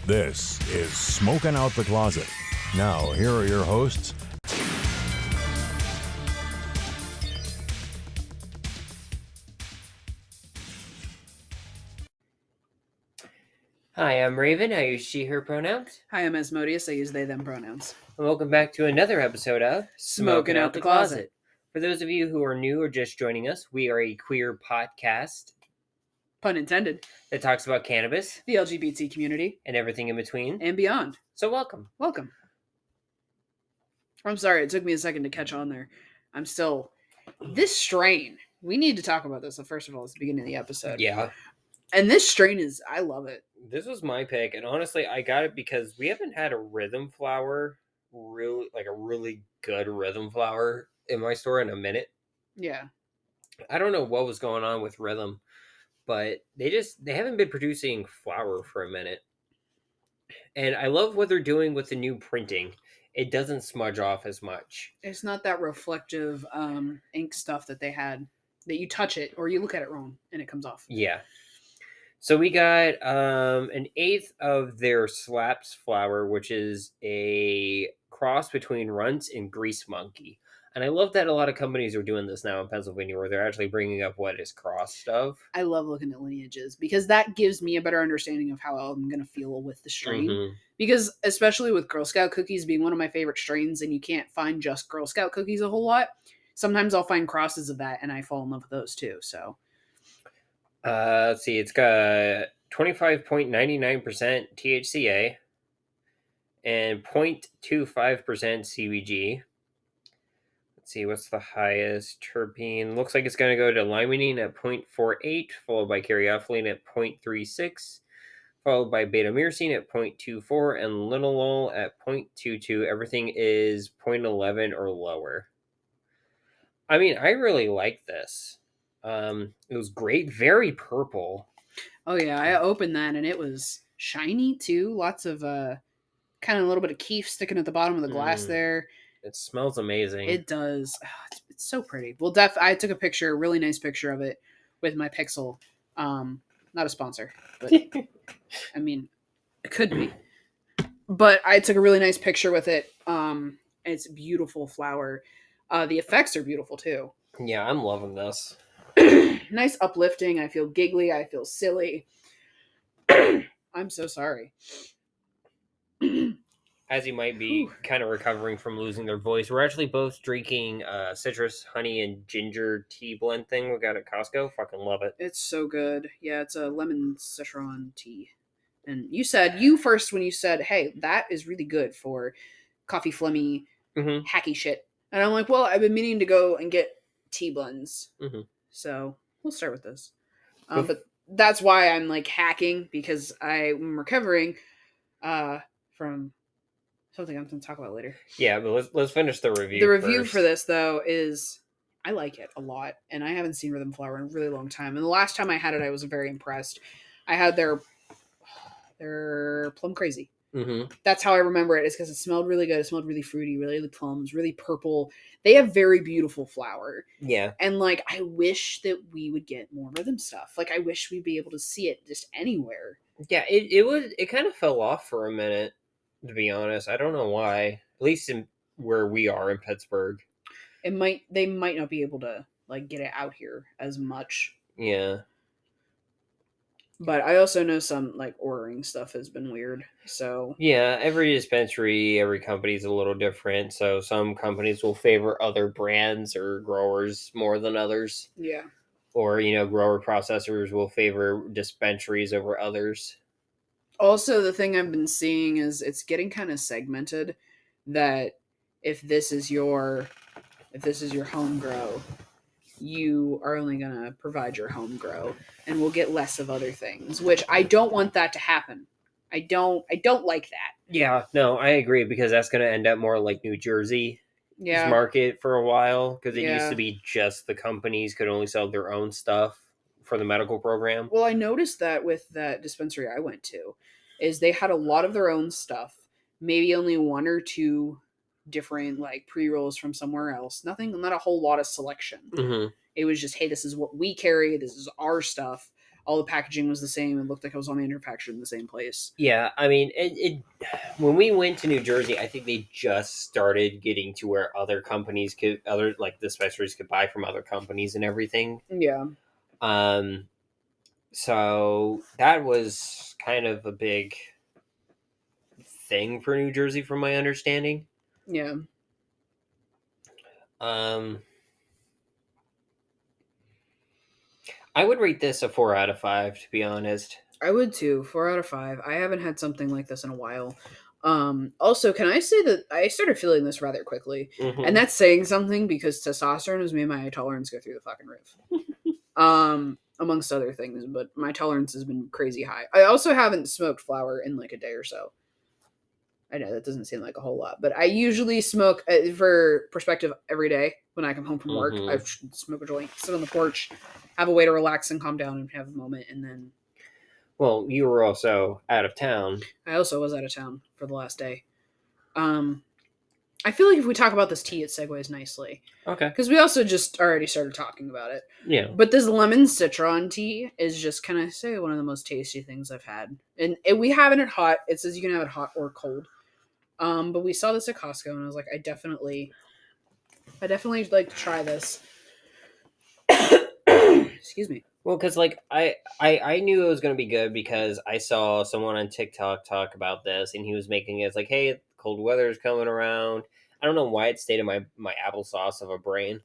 This is Smoking Out the Closet. Now, here are your hosts. Hi, I'm Raven. I use she, her pronouns. Hi, I'm Asmodeus. I use they, them pronouns. And welcome back to another episode of Smoking Out the Closet. For those of you who are new or just joining us, we are a queer podcast Pun intended. that talks about cannabis, The LGBT community, and everything in between. and beyond. So welcome. Welcome. I'm sorry, it took me a second to catch on there. This strain, we need to talk about this, first of all, at the beginning of the episode. Yeah. And this strain I love it. This was my pick, and honestly, I got it because we haven't had a Rythm flower, a really good Rythm flower in my store in a minute. Yeah. I don't know what was going on with Rythm, but they haven't been producing flower for a minute. And I love what they're doing with the new printing. It doesn't smudge off as much. It's not that reflective ink stuff that they had, that you touch it or you look at it wrong and it comes off. Yeah. So we got an eighth of their Slapz flower, which is a cross between Runts and Grease Monkey. And I love that a lot of companies are doing this now in Pennsylvania, where they're actually bringing up what is crossed of. I love looking at lineages because that gives me a better understanding of how I'm going to feel with the strain. Mm-hmm. Because especially with Girl Scout cookies being one of my favorite strains, and you can't find just Girl Scout cookies a whole lot, sometimes I'll find crosses of that and I fall in love with those too. So let's see, it's got 25.99% THCA and 0.25% CBG. Let's see, what's the highest terpene? Looks like it's going to go to limonene at 0.48, followed by caryophyllene at 0.36, followed by beta-myrcene at 0.24, and linalool at 0.22. Everything is 0.11 or lower. I mean, I really like this. It was great. Very purple. Oh yeah, I opened that and it was shiny too. Lots of kind of a little bit of keef sticking at the bottom of the glass there. It smells amazing. It does. Oh, it's so pretty. Well, I took a really nice picture of it with my Pixel. Not a sponsor, but I mean, it could be. But I took a really nice picture with it. It's a beautiful flower. The effects are beautiful too. Yeah, I'm loving this. Nice uplifting. I feel giggly. I feel silly. I'm so sorry. As you might be kind of recovering from losing their voice, we're actually both drinking citrus, honey, and ginger tea blend thing we got at Costco. Fucking love it. It's so good. Yeah, it's a lemon citron tea. And you first when you said, hey, that is really good for coffee phlegmy, hacky shit. And I'm like, well, I've been meaning to go and get tea blends. Mm-hmm. So we'll start with this. But that's why I'm like hacking, because I'm recovering from something I'm going to talk about later. Yeah, but let's finish the review. The review for this, though, is I like it a lot. And I haven't seen Rythm flower in a really long time. And the last time I had it, I was very impressed. I had their Plum Crazy. Mm-hmm. That's how I remember it, is because it smelled really good. It smelled really fruity, really plums, really purple. They have very beautiful flower. Yeah. And like, I wish that we would get more Rythm stuff. Like, I wish we'd be able to see it just anywhere. Yeah, it kind of fell off for a minute, to be honest. I don't know why. At least in where we are in Pittsburgh. They might not be able to like get it out here as much. Yeah. But I also know some like ordering stuff has been weird. So yeah, every dispensary, every company is a little different. So some companies will favor other brands or growers more than others. Yeah. Or, grower processors will favor dispensaries over others. Also, the thing I've been seeing is it's getting kind of segmented, that if this is your home grow, you are only going to provide your home grow and we'll get less of other things, which I don't want that to happen. I don't like that. Yeah, no, I agree, because that's going to end up more like New Jersey market for a while, because it used to be just the companies could only sell their own stuff for the medical program. Well, I noticed that with that dispensary I went to, is they had a lot of their own stuff, maybe only one or two different like pre-rolls from somewhere else. Not a whole lot of selection. Mm-hmm. It was just, hey, this is what we carry. This is our stuff. all the packaging was the same. It looked like it was all manufactured in the same place. Yeah, I mean, when we went to New Jersey, I think they just started getting to where other companies like dispensaries could buy from other companies and everything. Yeah. So that was kind of a big thing for New Jersey, from my understanding. Yeah. I would rate this a 4 out of 5, to be honest. I would too. 4 out of 5. I haven't had something like this in a while. Also, can I say that I started feeling this rather quickly? Mm-hmm. And that's saying something because testosterone has made my tolerance go through the fucking roof. Amongst other things, but my tolerance has been crazy high. I also haven't smoked flower in like a day or so. I know that doesn't seem like a whole lot, but I usually smoke, for perspective, every day when I come home from work. I smoke a joint, sit on the porch, have a way to relax and calm down and have a moment, and then... Well, you were also out of town. I also was out of town for the last day. I feel like if we talk about this tea, it segues nicely. Okay. Because we also just already started talking about it. Yeah. But this lemon citron tea is just, can I say, one of the most tasty things I've had. And we have it hot. It says you can have it hot or cold. But we saw this at Costco, and I was like, I definitely like to try this. Excuse me. Well, because like I knew it was going to be good because I saw someone on TikTok talk about this, and he was making it. It's like, hey, cold weather is coming around. I don't know why it stayed in my applesauce of a brain.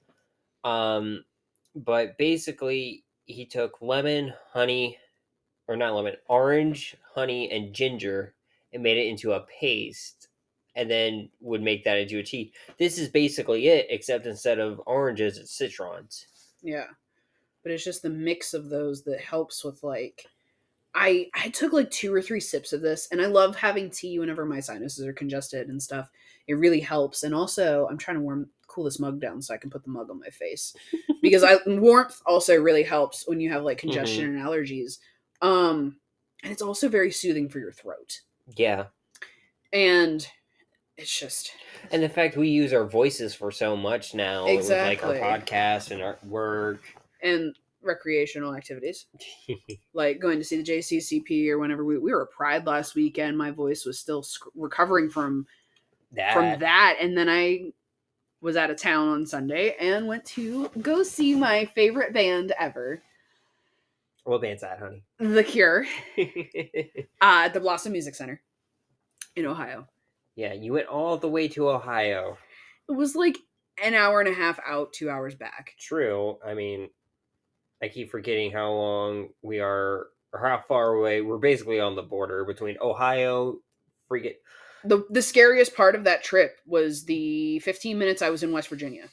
But basically, he took lemon, honey, or not lemon, orange, honey, and ginger, and made it into a paste, and then would make that into a tea. This is basically it, except instead of oranges, it's citrons. Yeah. But it's just the mix of those that helps with, like... I took like 2 or 3 sips of this, and I love having tea whenever my sinuses are congested and stuff. It really helps. And also, I'm trying to cool this mug down so I can put the mug on my face. Because warmth also really helps when you have like congestion and allergies. And it's also very soothing for your throat. Yeah. And it's just... And the fact we use our voices for so much now. Exactly. With like our podcast and our work. And recreational activities. Like going to see the JCCP or whenever we were at Pride last weekend. My voice was still recovering from that. And then I was out of town on Sunday and went to go see my favorite band ever. What band's that, honey? The Cure. At the Blossom Music Center in Ohio. Yeah, you went all the way to Ohio. It was like an hour and a half out, 2 hours back. True. I mean, I keep forgetting how long we are, or how far away. We're basically on the border between Ohio, The scariest part of that trip was the 15 minutes I was in West Virginia.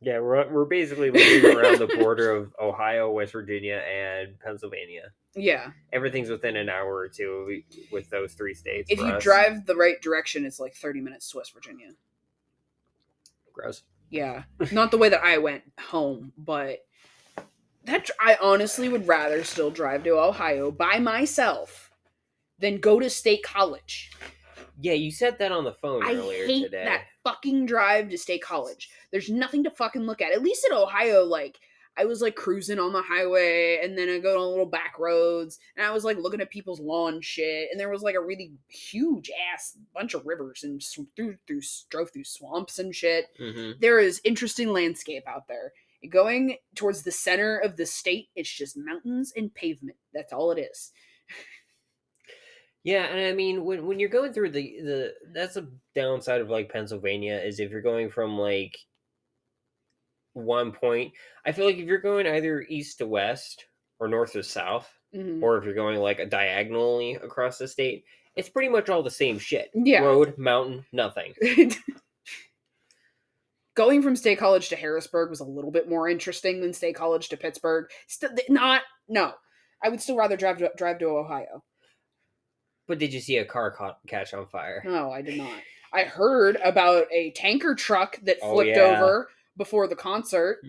Yeah, we're basically living around the border of Ohio, West Virginia, and Pennsylvania. Yeah. Everything's within an hour or two with those 3 states. If you drive the right direction, it's like 30 minutes to West Virginia. Gross. Yeah. Not the way that I went home, but I honestly would rather still drive to Ohio by myself than go to State College. Yeah, you said that on the phone earlier today. I hate that fucking drive to State College. There's nothing to fucking look at. At least in Ohio, like, I was, like, cruising on the highway, and then I go on little back roads, and I was, like, looking at people's lawn shit, and there was, like, a really huge-ass bunch of rivers, and drove through swamps and shit. Mm-hmm. There is interesting landscape out there. Going towards the center of the state, it's just mountains and pavement. That's all it is. Yeah, and I mean, when you're going through that's a downside of, like, Pennsylvania, is if you're going from, like, one point, I feel like if you're going either east to west or north to south, or if you're going, like, diagonally across the state, it's pretty much all the same shit. Yeah. Road, mountain, nothing. Going from State College to Harrisburg was a little bit more interesting than State College to Pittsburgh. No. I would still rather drive to Ohio. But did you see a car catch on fire? No, I did not. I heard about a tanker truck that flipped over before the concert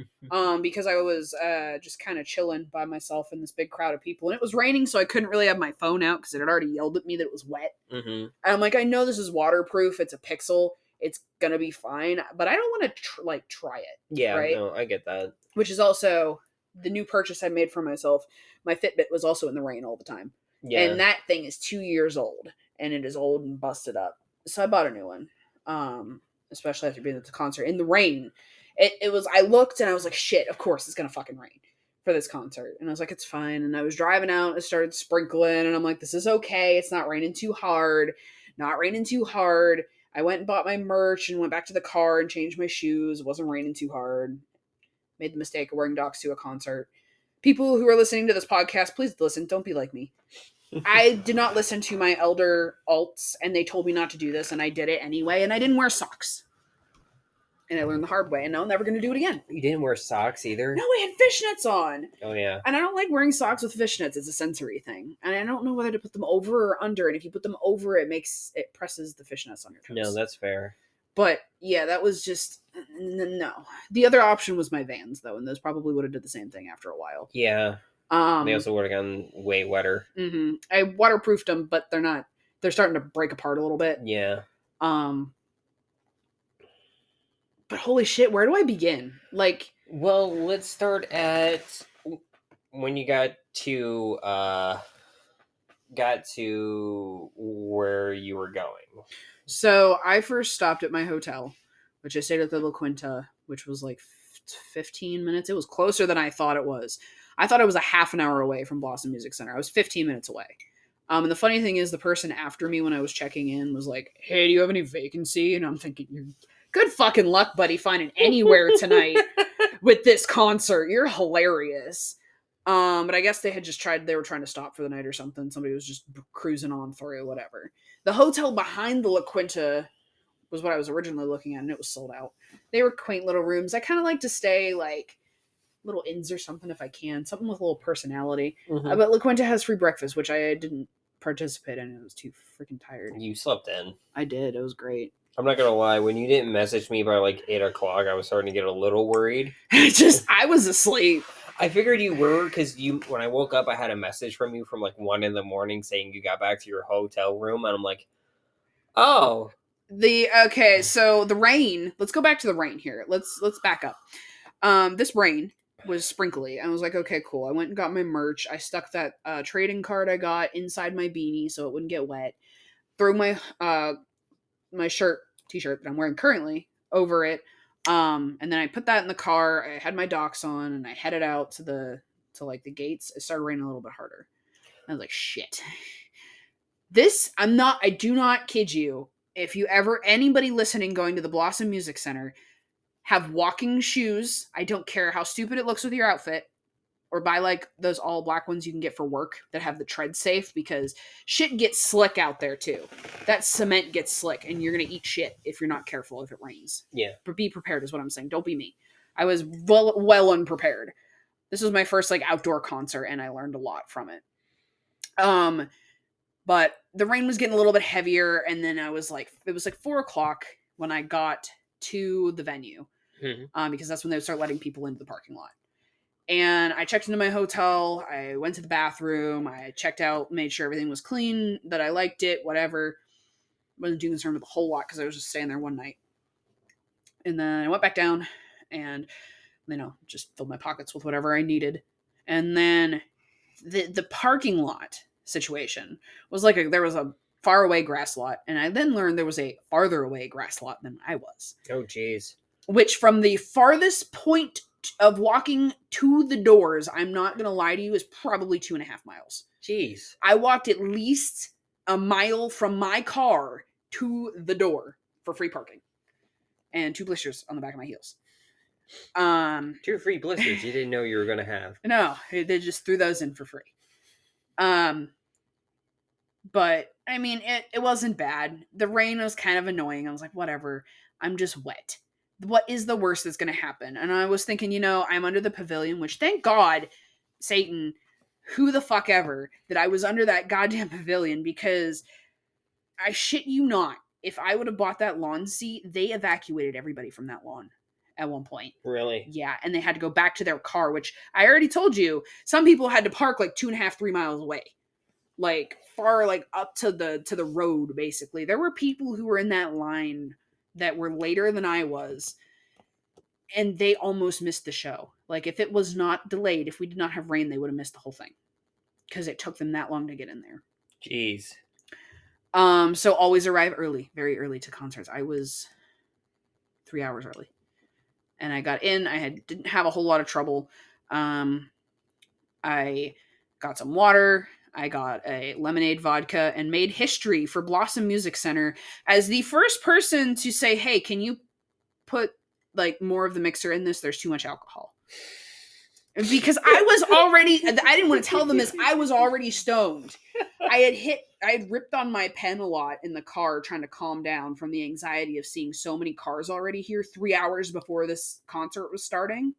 because I was just kind of chilling by myself in this big crowd of people. And it was raining, so I couldn't really have my phone out because it had already yelled at me that it was wet. Mm-hmm. And I'm like, I know this is waterproof. It's a Pixel. It's going to be fine. But I don't want to try it. Yeah, right? No, I get that. Which is also the new purchase I made for myself, my Fitbit was also in the rain all the time. Yeah. And that thing is 2 years old, and it is old and busted up. So I bought a new one. Especially after being at the concert in the rain. It was, I looked and I was like, shit, of course it's gonna fucking rain for this concert. And I was like, it's fine. And I was driving out, it started sprinkling, and I'm like, this is okay. It's not raining too hard. Not raining too hard. I went and bought my merch and went back to the car and changed my shoes. It wasn't raining too hard. Made the mistake of wearing Docs to a concert. People who are listening to this podcast, please listen. Don't be like me. I did not listen to my elder alts, and they told me not to do this, and I did it anyway, and I didn't wear socks. And I learned the hard way, and now I'm never going to do it again. You didn't wear socks either? No, I had fishnets on. Oh, yeah. And I don't like wearing socks with fishnets. It's a sensory thing. And I don't know whether to put them over or under, and if you put them over, it presses the fishnets on your toes. No, that's fair. But, yeah, that was just, no. The other option was my Vans, though, and those probably would have did the same thing after a while. Yeah. They also would have gotten way wetter. Mm-hmm. I waterproofed them, but they're starting to break apart a little bit. Yeah. But holy shit, where do I begin? Like, well, let's start at when you got to where you were going. So I first stopped at my hotel, which I stayed at the La Quinta, which was like 15 minutes. It was closer than I thought it was. I thought it was a half an hour away from Blossom Music Center. I was 15 minutes away. And the funny thing is, the person after me when I was checking in was like, hey, do you have any vacancy? And I'm thinking, you're good fucking luck, buddy, finding anywhere tonight with this concert. You're hilarious. But I guess they were trying to stop for the night or something. Somebody was just cruising on through, whatever. The hotel behind the La Quinta was what I was originally looking at, and it was sold out. They were quaint little rooms. I kind of like to stay, like, little inns or something if I can. Something with a little personality. Mm-hmm. But La Quinta has free breakfast, which I didn't participate in. I was too freaking tired. You slept in. I did. It was great. I'm not gonna lie, when you didn't message me by like 8 o'clock, I was starting to get a little worried. I was asleep. I figured you were, because when I woke up, I had a message from you from like 1 a.m. saying you got back to your hotel room, and I'm like, oh. Okay, so the rain, let's go back to the rain here. Let's back up. This rain was sprinkly. I was like, okay, cool. I went and got my merch. I stuck that trading card I got inside my beanie so it wouldn't get wet. Threw my t-shirt that I'm wearing currently over it. And then I put that in the car. I had my Docs on and I headed out to the gates. It started raining a little bit harder. I was like, shit. I do not kid you. If you anybody listening going to the Blossom Music Center, have walking shoes. I don't care how stupid it looks with your outfit. Or buy like those all black ones you can get for work that have the tread safe, because shit gets slick out there too. That cement gets slick and you're going to eat shit if you're not careful if it rains. Yeah. But be prepared is what I'm saying. Don't be me. I was well unprepared. This was my first like outdoor concert and I learned a lot from it. But the rain was getting a little bit heavier, and then it was like 4:00 when I got to the venue. Mm-hmm. Because that's when they would start letting people into the parking lot. And I checked into my hotel. I went to the bathroom. I checked out, made sure everything was clean, that I liked it, whatever. Wasn't too concerned with a whole lot because I was just staying there one night. And then I went back down and, just filled my pockets with whatever I needed. And then the parking lot situation was like there was a far away grass lot. And I then learned there was a farther away grass lot than I was. Oh, geez. Which from the farthest point of walking to the doors, I'm not going to lie to you, is probably 2.5 miles. Jeez. I walked at least a mile from my car to the door for free parking. And 2 blisters on the back of my heels. 2 free blisters you didn't know you were going to have. No, they just threw those in for free. But, I mean, it wasn't bad. The rain was kind of annoying. I was like, whatever, I'm just wet. What is the worst that's going to happen? And I was thinking, I'm under the pavilion, which thank God, Satan, who the fuck ever, that I was under that goddamn pavilion, because I shit you not, if I would have bought that lawn seat, they evacuated everybody from that lawn at one point. Really? Yeah, and they had to go back to their car, which I already told you, some people had to park like 2.5, 3 miles away. Like far, like up to the road, basically. There were people who were in that line that were later than I was, and they almost missed the show. Like, if it was not delayed, if we did not have rain, they would have missed the whole thing. Because it took them that long to get in there. Jeez. So always arrive early. Very early to concerts. I was 3 hours early. And I got in. Didn't have a whole lot of trouble. I got some water. I got a lemonade vodka and made history for Blossom Music Center as the first person to say, hey, can you put like more of the mixer in this? There's too much alcohol. Because I was already, I didn't want to tell them this, I was already stoned. I had ripped on my pen a lot in the car trying to calm down from the anxiety of seeing so many cars already here 3 hours before this concert was starting.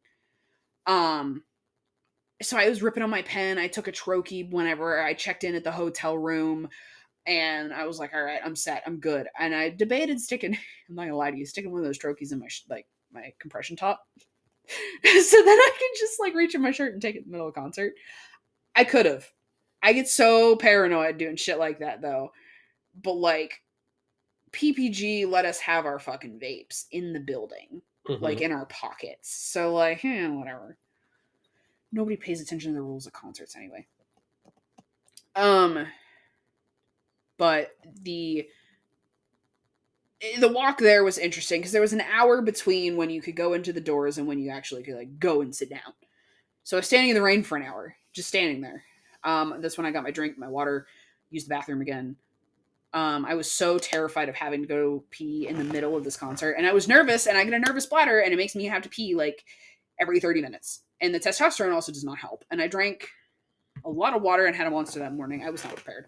So I was ripping on my pen. I took a trochee whenever I checked in at the hotel room, and I was like, all right, I'm set. I'm good. And I debated sticking, I'm not gonna lie to you, sticking one of those trochees in my compression top. So then I can just like reach in my shirt and take it in the middle of a concert. I could have. I get so paranoid doing shit like that though. But like PPG let us have our fucking vapes in the building. Like in our pockets. So like, whatever. Nobody pays attention to the rules of concerts anyway. But the walk there was interesting because there was an hour between when you could go into the doors and when you actually could like go and sit down. So I was standing in the rain for an hour, just standing there. That's when I got my drink, my water, used the bathroom again. I was so terrified of having to go pee in the middle of this concert, and I was nervous, and I get a nervous bladder, and it makes me have to pee like every 30 minutes. And the testosterone also does not help. And I drank a lot of water and had a Monster that morning. I was not prepared.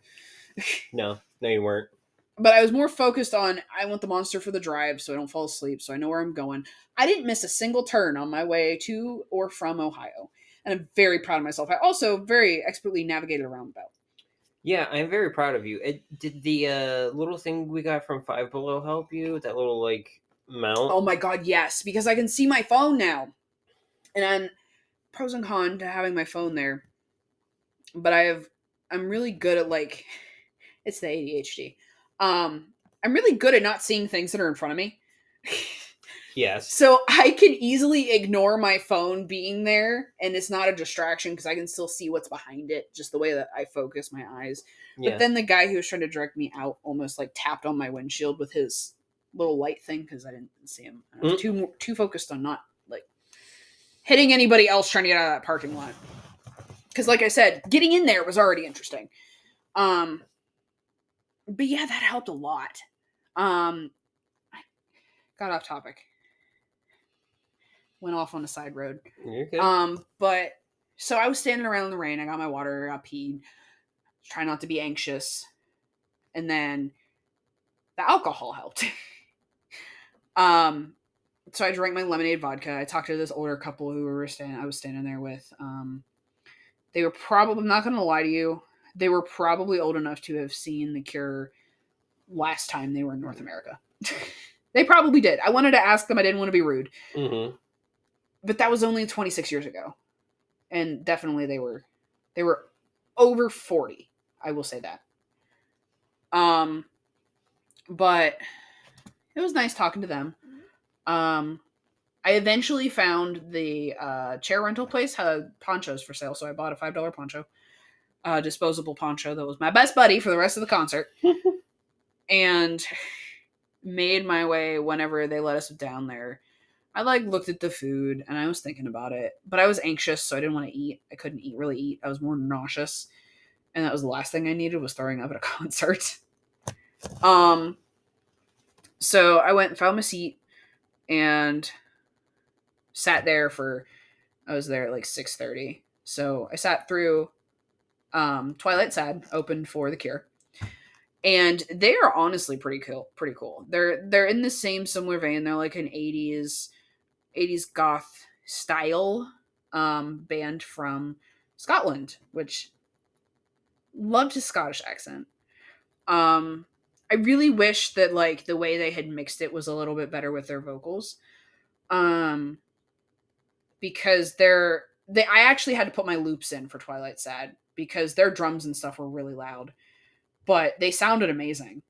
No, you weren't. But I was more focused on, I want the Monster for the drive so I don't fall asleep, so I know where I'm going. I didn't miss a single turn on my way to or from Ohio. And I'm very proud of myself. I also very expertly navigated a roundabout. Yeah, I'm very proud of you. Did the little thing we got from Five Below help you? That little, like, mount? Oh my god, yes. Because I can see my phone now. And pros and cons to having my phone there. But I'm really good at, like, it's the ADHD. I'm really good at not seeing things that are in front of me. Yes. So I can easily ignore my phone being there, and it's not a distraction because I can still see what's behind it, just the way that I focus my eyes. Yeah. But then the guy who was trying to direct me out almost like tapped on my windshield with his little light thing because I didn't see him. I was too focused on not like hitting anybody else trying to get out of that parking lot. Because like I said, getting in there was already interesting. But yeah, that helped a lot. I got off topic. Went off on a side road. You're good. But so I was standing around in the rain. I got my water. I got peed. Trying not to be anxious. And then the alcohol helped. So I drank my lemonade vodka. I talked to this older couple who I was standing there with. They were probably, I'm not going to lie to you, they were probably old enough to have seen The Cure last time they were in North America. They probably did. I wanted to ask them. I didn't want to be rude. Mm-hmm. But that was only 26 years ago. And definitely they were over 40. I will say that. But it was nice talking to them. I eventually found the chair rental place had ponchos for sale, so I bought a $5 poncho. Disposable poncho that was my best buddy for the rest of the concert. And made my way whenever they let us down there. I looked at the food and I was thinking about it, but I was anxious, so I didn't want to eat. I couldn't really eat. I was more nauseous, and that was the last thing I needed was throwing up at a concert. So I went and found my seat and sat there I was there at 6:30. So I sat through Twilight Sad opened for The Cure. And they are honestly pretty cool. They're in the same similar vein. They're like an 80s goth style band from Scotland, which loved his Scottish accent. I really wish that the way they had mixed it was a little bit better with their vocals. Because I actually had to put my loops in for Twilight Sad because their drums and stuff were really loud. But they sounded amazing.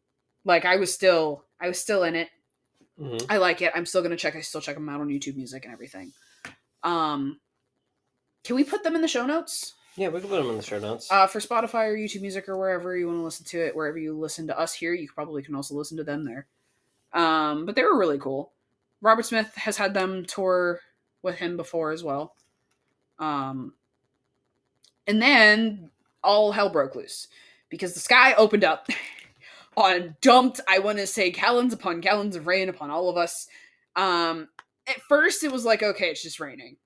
I was still in it. Mm-hmm. I like it. I'm still gonna check. I still check them out on YouTube Music and everything. Can we put them in the show notes? Yeah, we can put them in the show notes. For Spotify or YouTube Music or wherever you want to listen to it, wherever you listen to us here, you probably can also listen to them there. But they were really cool. Robert Smith has had them tour with him before as well. And then all hell broke loose because the sky opened up on dumped, I want to say, gallons upon gallons of rain upon all of us. At first it was like, okay, it's just raining.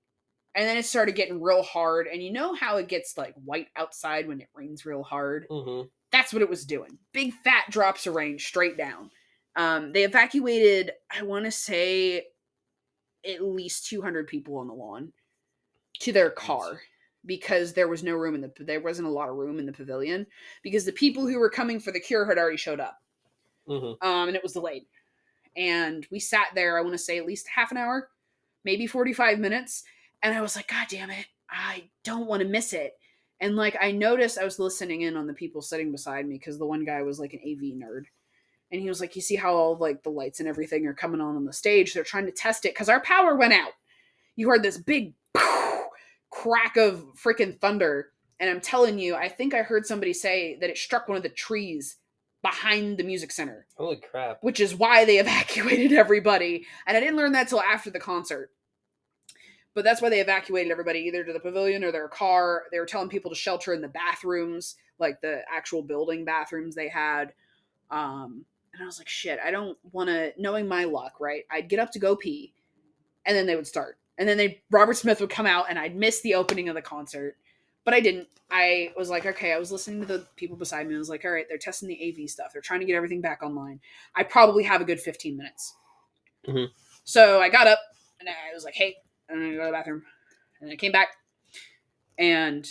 And then it started getting real hard. And you know how it gets like white outside when it rains real hard? Mm-hmm. That's what it was doing. Big fat drops of rain straight down. They evacuated, I want to say, at least 200 people on the lawn to their car because there was no room there wasn't a lot of room in the pavilion because the people who were coming for the cure had already showed up. Mm-hmm. And it was delayed. And we sat there, I want to say at least half an hour, maybe 45 minutes. And I was like, God damn it, I don't want to miss it. And like, I noticed I was listening in on the people sitting beside me because the one guy was like an AV nerd. And he was like, you see how all like the lights and everything are coming on the stage? They're trying to test it because our power went out. You heard this big crack of freaking thunder. And I'm telling you, I think I heard somebody say that it struck one of the trees behind the music center. Holy crap. Which is why they evacuated everybody. And I didn't learn that till after the concert. But that's why they evacuated everybody, either to the pavilion or their car. They were telling people to shelter in the bathrooms, like the actual building bathrooms they had. And I was like, shit, I don't want to, knowing my luck, right? I'd get up to go pee, and then they would start. And then Robert Smith would come out, and I'd miss the opening of the concert. But I didn't. I was like, okay, I was listening to the people beside me. I was like, all right, they're testing the AV stuff. They're trying to get everything back online. I probably have a good 15 minutes. Mm-hmm. So I got up, and I was like, hey, I'm going to go to the bathroom. And I came back, and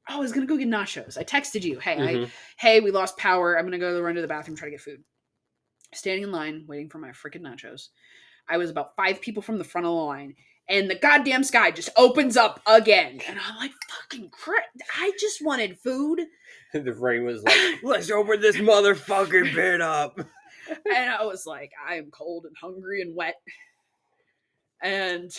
I was going to go get nachos. I texted you, hey, we lost power. I'm going to go run to the bathroom, try to get food. Standing in line, waiting for my freaking nachos. I was about 5 people from the front of the line, and the goddamn sky just opens up again. And I'm like, fucking crap. I just wanted food. The rain was like, let's open this motherfucking pit up. And I was like, I am cold and hungry and wet. And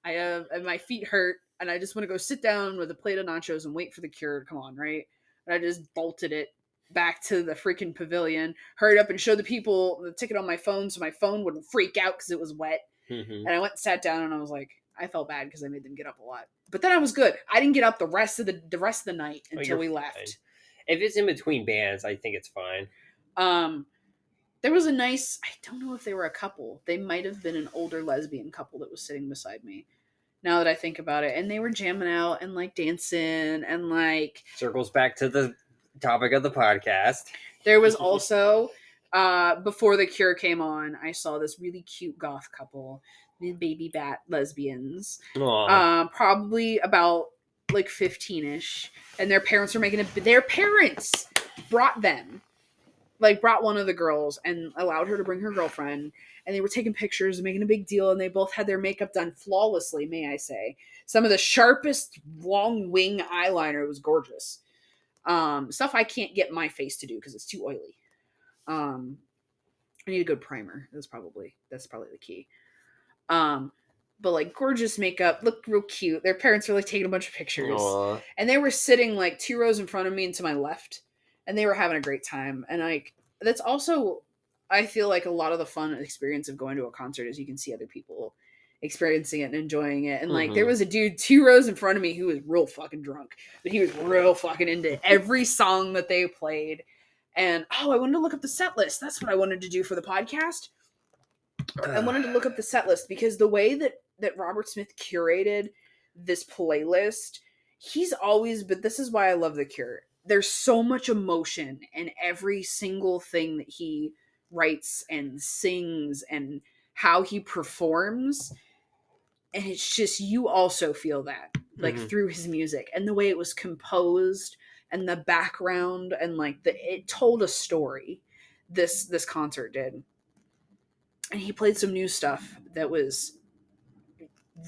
and my feet hurt. And I just want to go sit down with a plate of nachos and wait for the cure to come on, right? And I just bolted it back to the freaking pavilion, hurried up and showed the people the ticket on my phone so my phone wouldn't freak out because it was wet. Mm-hmm. And I went and sat down, and I was like, I felt bad because I made them get up a lot. But then I was good. I didn't get up the rest of the night until we left. Fine. If it's in between bands, I think it's fine. There was a nice, I don't know if they were a couple. They might have been an older lesbian couple that was sitting beside me. Now that I think about it. And they were jamming out and like dancing and like... Circles back to the topic of the podcast. There was also, before the cure came on, I saw this really cute goth couple, the baby bat lesbians. Probably about like 15-ish. And their parents were making their parents brought them. Like, brought one of the girls and allowed her to bring her girlfriend. And they were taking pictures and making a big deal. And they both had their makeup done flawlessly, may I say. Some of the sharpest long wing eyeliner. Was gorgeous. Stuff I can't get my face to do because it's too oily. I need a good primer. That's probably the key. But like gorgeous makeup, looked real cute. Their parents were like taking a bunch of pictures. Aww. And they were sitting like 2 rows in front of me and to my left. And they were having a great time. And like, that's also, I feel like a lot of the fun experience of going to a concert is you can see other people experiencing it and enjoying it. And like, there was a dude 2 rows in front of me who was real fucking drunk, but he was real fucking into every song that they played. And I wanted to look up the set list. That's what I wanted to do for the podcast. I wanted to look up the set list because the way that Robert Smith curated this playlist, but this is why I love The Cure. There's so much emotion in every single thing that he writes and sings and how he performs. And it's just, you also feel that, like, through his music and the way it was composed and the background and like it told a story. This concert did. And he played some new stuff that was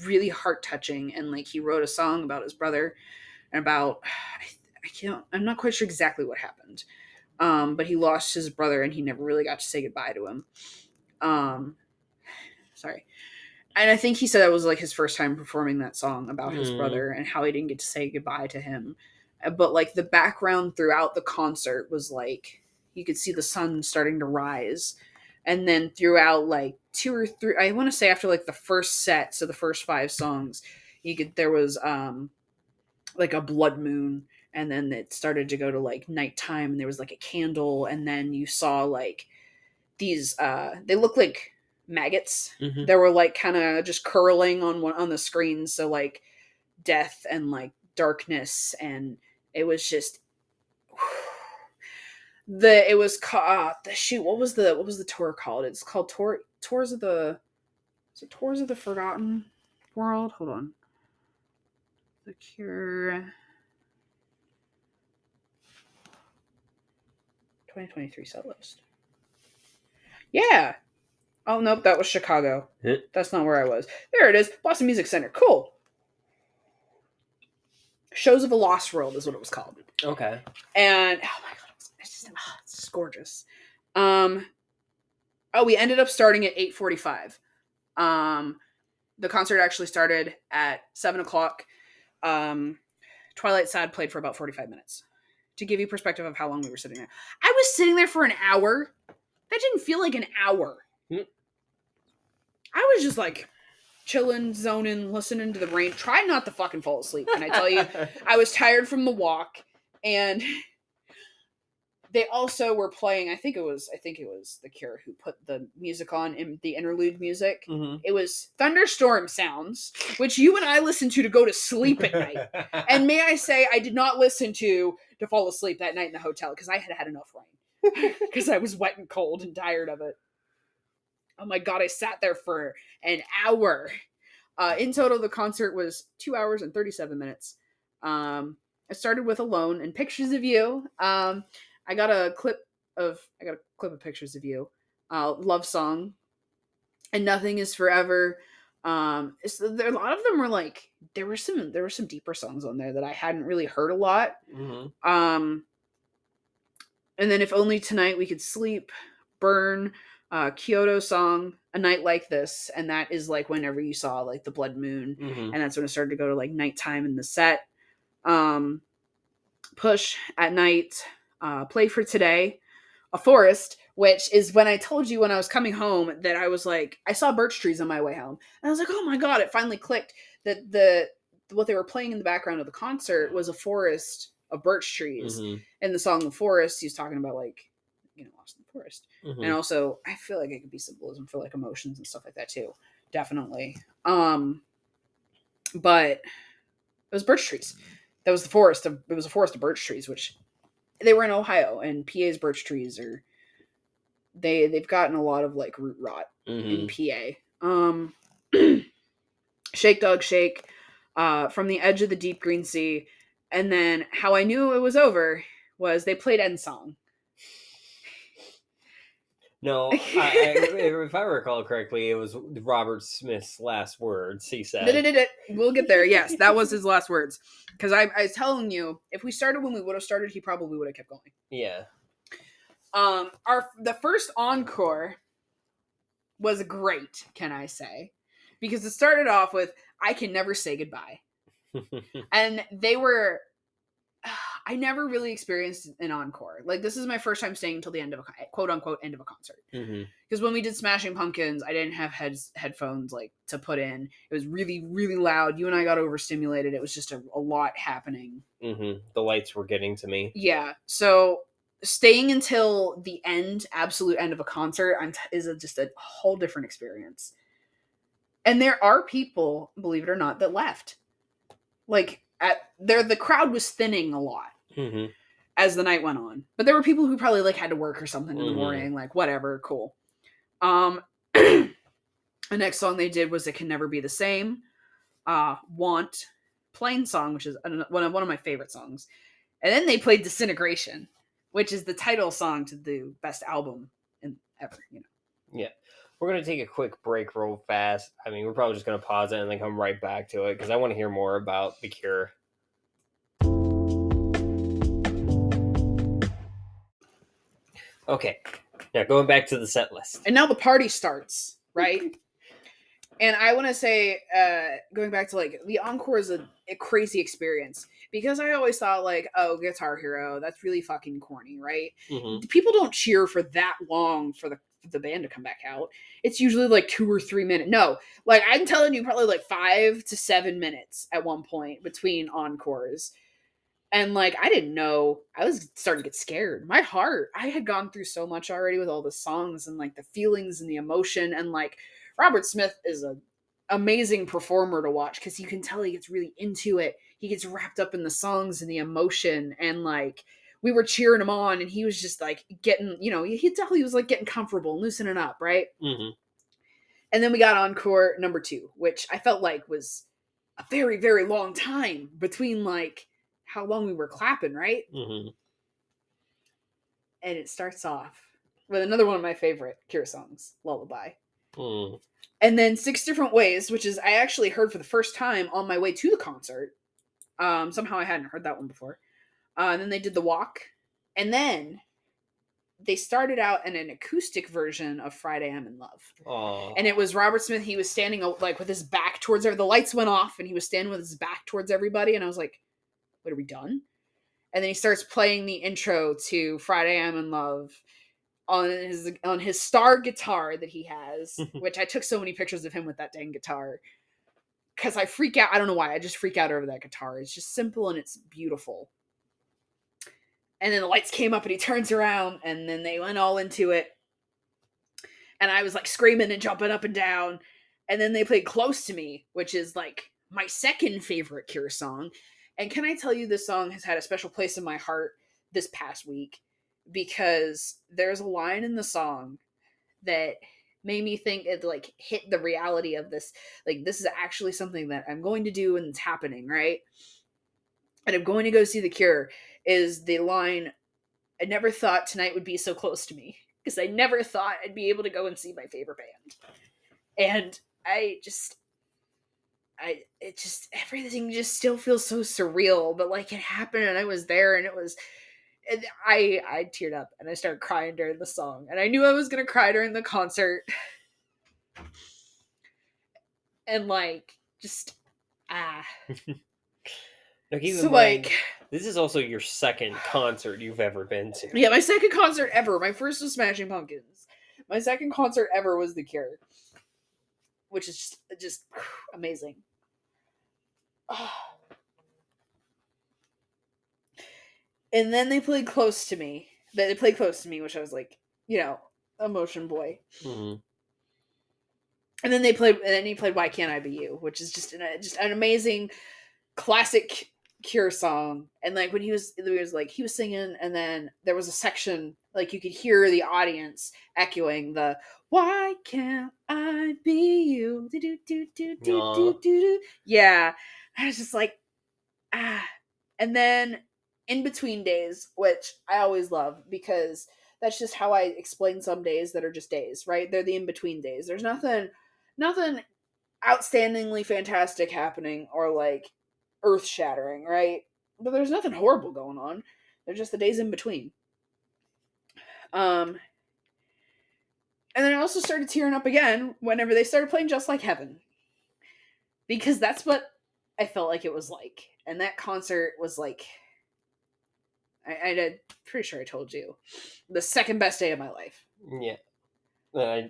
really heart touching. And like, he wrote a song about his brother and about, I'm not quite sure exactly what happened. But he lost his brother and he never really got to say goodbye to him. Sorry. And I think he said that was like his first time performing that song about his brother and how he didn't get to say goodbye to him. But like the background throughout the concert was like you could see the sun starting to rise. And then throughout like 2 or 3, I want to say after like the first set, so the first 5 songs, there was like a blood moon, and then it started to go to like nighttime, and there was like a candle, and then you saw like these they look like maggots. They were like kind of just curling on the screen, so like death and like darkness, and it was just what was the tour called? It's called Tours of the Forgotten World. Hold on. The Cure 2023 set list. Yeah. Oh, nope, that was Chicago. That's not where I was. There it is. Boston Music Center. Cool. Shows of a Lost World is what it was called. Okay. And, oh my God, it's just gorgeous. We ended up starting at 8:45. The concert actually started at 7 o'clock. Twilight Sad played for about 45 minutes. To give you perspective of how long we were sitting there. I was sitting there for an hour. That didn't feel like an hour. I was just like chilling, zoning, listening to the rain. Trying not to fucking fall asleep. Can I tell you? I was tired from the walk, and they also were playing. I think it was The Cure who put the music on, in the interlude music. It was thunderstorm sounds, which you and I listened to go to sleep at night. And may I say, I did not listen to fall asleep that night in the hotel because I had had enough rain because I was wet and cold and tired of it. Oh my God, I sat there for an hour. In total, the concert was 2 hours and 37 minutes. I started with Alone and Pictures of You. I got a clip of Pictures of You. Love Song. And Nothing Is Forever. A lot of them were like, there were some deeper songs on there that I hadn't really heard a lot. And then If Only Tonight We Could Sleep, Burn, Kyoto Song, A Night Like This, and that is like whenever you saw like the blood moon, and that's when it started to go to like nighttime in the set. Push, At Night, Play for Today, A Forest, which is when I told you when I was coming home that I was like, I saw birch trees on my way home, and I was like, oh my God, it finally clicked that what they were playing in the background of the concert was a forest of birch trees. And the song The Forest, he's talking about like, lost in the forest. And also I feel like it could be symbolism for like emotions and stuff like that too, definitely. But it was birch trees. That was it was a forest of birch trees, which they were in Ohio, and PA's birch trees they've gotten a lot of like root rot in PA. Shake Dog Shake, From the Edge of the Deep Green Sea, and then how I knew it was over was they played End Song. No, if I recall correctly, it was Robert Smith's last words, he said. We'll get there. Yes, that was his last words. Because I was telling you, if we started when we would have started, he probably would have kept going. Yeah. The first encore was great, can I say. Because it started off with, I Can Never Say Goodbye. And they were... I never really experienced an encore. Like, this is my first time staying until the end of a quote-unquote end of a concert. Because when we did Smashing Pumpkins, I didn't have headphones, like, to put in. It was really, really loud. You and I got overstimulated. It was just a lot happening. The lights were getting to me. Yeah. So, staying until the absolute end of a concert is just a whole different experience. And there are people, believe it or not, that left. Like... the crowd was thinning a lot as the night went on, but there were people who probably like had to work or something in the morning, like whatever, cool. The next song they did was It Can Never Be the Same, Want, Plain Song, which is one of my favorite songs, and then they played Disintegration, which is the title song to the best album ever. Yeah. We're going to take a quick break real fast. I mean, we're probably just going to pause it and then come right back to it because I want to hear more about The Cure. Okay. Now, going back to the set list. And now the party starts, right? And I want to say, going back to like the encore is a crazy experience because I always thought like, oh, Guitar Hero, that's really fucking corny, right? Mm-hmm. People don't cheer for that long for the band to come back out. It's usually like 2 or 3 minutes. No, like I'm telling you, probably like 5 to 7 minutes at one point between encores. And like I didn't know, I was starting to get scared. My heart, I had gone through so much already with all the songs and like the feelings and the emotion, and like Robert Smith is an amazing performer to watch because you can tell he gets really into it. He gets wrapped up in the songs and the emotion, and like we were cheering him on, and he was just like getting, he definitely was like getting comfortable and loosening up, right? Mm-hmm. And then we got encore number 2, which I felt like was a very, very long time between like how long we were clapping, right? Mm-hmm. And it starts off with another one of my favorite Cure songs, Lullaby. Mm. And then 6 Different Ways, which is I actually heard for the first time on my way to the concert. Somehow I hadn't heard that one before. And then they did The Walk. And then they started out in an acoustic version of Friday I'm in Love. Aww. And it was Robert Smith. He was standing like with his back towards the lights went off and he was standing with his back towards everybody. And I was like, what, are we done? And then he starts playing the intro to Friday I'm in Love on his star guitar that he has, which I took so many pictures of him with that dang guitar. Because I freak out. I don't know why. I just freak out over that guitar. It's just simple and it's beautiful. And then the lights came up and he turns around and then they went all into it. And I was like screaming and jumping up and down. And then they played Close to Me, which is like my second favorite Cure song. And can I tell you, this song has had a special place in my heart this past week because there's a line in the song that made me think it like hit the reality of this. Like, this is actually something that I'm going to do and it's happening, right? And I'm going to go see The Cure is the line, I never thought tonight would be so close to me because I never thought I'd be able to go and see my favorite band. And everything just still feels so surreal, but like it happened and I was there and I teared up and I started crying during the song and I knew I was going to cry during the concert. And like, just, Now, keep in so mind, like, this is also your second concert you've ever been to. yeah, my second concert ever. My first was Smashing Pumpkins. My second concert ever was The Cure, which is just amazing. And then they played Close to Me. They played Close to Me, which I was like, emotion boy. Mm-hmm. And then he played Why Can't I Be You, which is just an amazing classic Cure song. And like when he was singing, and then there was a section like you could hear the audience echoing the Why Can't I Be You? Do, do, do, do, do, do, do. Yeah. I was just like, And then In Between Days, which I always love because that's just how I explain some days that are just days, right? They're the in-between days. There's nothing outstandingly fantastic happening or like earth-shattering, right? But there's nothing horrible going on. They're just the days in between. And then I also started tearing up again whenever they started playing Just Like Heaven. Because that's what I felt like it was like. And that concert was like, I'm pretty sure I told you, the second best day of my life. Yeah. Do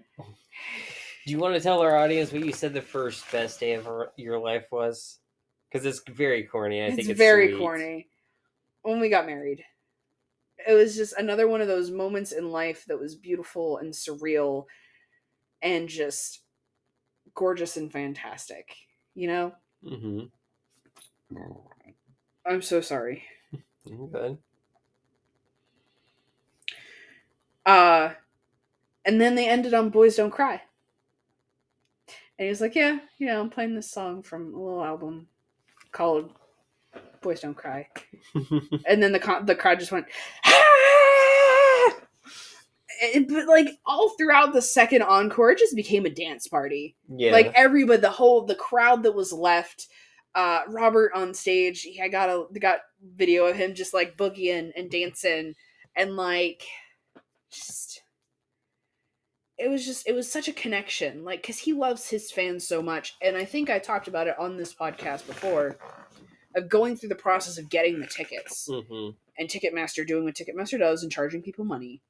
you want to tell our audience what you said the first best day of your life was? Because it's very corny. I think it's very sweet. corny. When we got married. It was just another one of those moments in life that was beautiful and surreal and just gorgeous and fantastic. Mm-hmm. I'm so sorry. Good. And then they ended on Boys Don't Cry. And he was like, yeah, I'm playing this song from a little album called Boys Don't Cry. And then the crowd just went, ah! But like all throughout the second encore, it just became a dance party. Yeah. Like everybody, the crowd that was left, Robert on stage, I got video of him just like boogieing and dancing and like just it was such a connection, like, because he loves his fans so much, and I think I talked about it on this podcast before, of going through the process of getting the tickets, and Ticketmaster doing what Ticketmaster does and charging people money.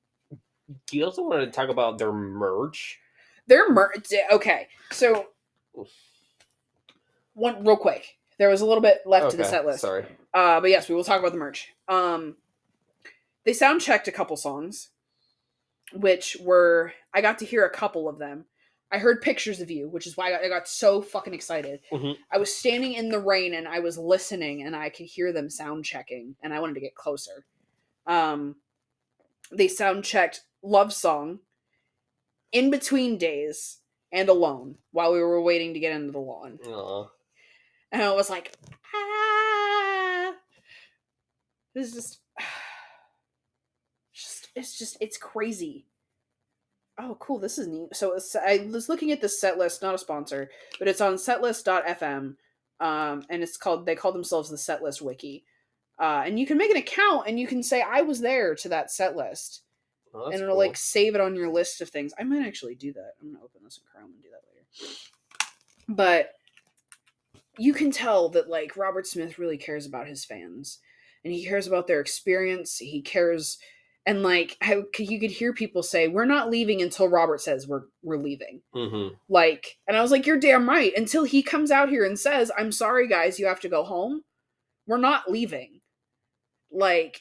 Do you also want to talk about their merch? Their merch, okay, so one real quick, there was a little bit left to the set list. Sorry. But yes, we will talk about the merch. They sound checked a couple songs, which were, I got to hear a couple of them. I heard pictures of you, which is why I got so fucking excited. I was standing in the rain and I was listening and I could hear them sound checking and I wanted to get closer. They sound checked Love Song, In Between Days, and Alone while we were waiting to get into the lawn. Aww. And I was like, ah. This is it's crazy. Oh, cool. This is neat. So I was looking at the set list, not a sponsor, but it's on setlist.fm. And they call themselves the Setlist Wiki. And you can make an account and you can say, I was there to that set list. Oh, and it'll cool. like save it on your list of things. I might actually do that. I'm going to open this in Chrome and do that later. But you can tell that like Robert Smith really cares about his fans and he cares about their experience. He cares. And like how you could hear people say, we're not leaving until Robert says we're leaving. Like, and I was like, you're damn right. Until he comes out here and says, I'm sorry guys, you have to go home. We're not leaving. Like,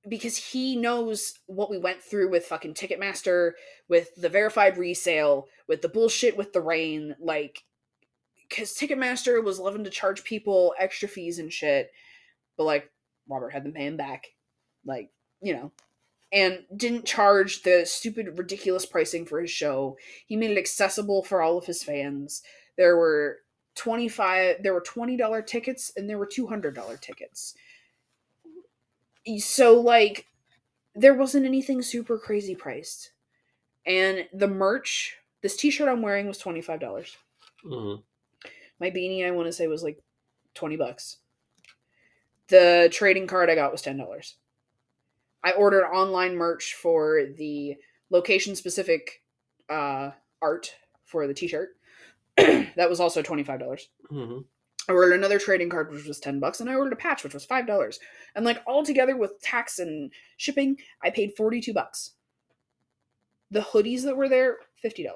because he knows what we went through with fucking Ticketmaster, with the verified resale, with the bullshit with the rain, like, because Ticketmaster was loving to charge people extra fees and shit, but like, Robert had them paying back, like, you know, and didn't charge the stupid, ridiculous pricing for his show. He made it accessible for all of his fans. There were $20 tickets, and there were $200 tickets. So, like, there wasn't anything super crazy priced. And the merch, this t-shirt I'm wearing was $25. My beanie, I want to say, was like $20. The trading card I got was $10. I ordered online merch for the location-specific art for the t-shirt. That was also $25. I ordered another trading card, which was $10, and I ordered a patch, which was $5. And like all together with tax and shipping, I paid $42. The hoodies that were there, $50.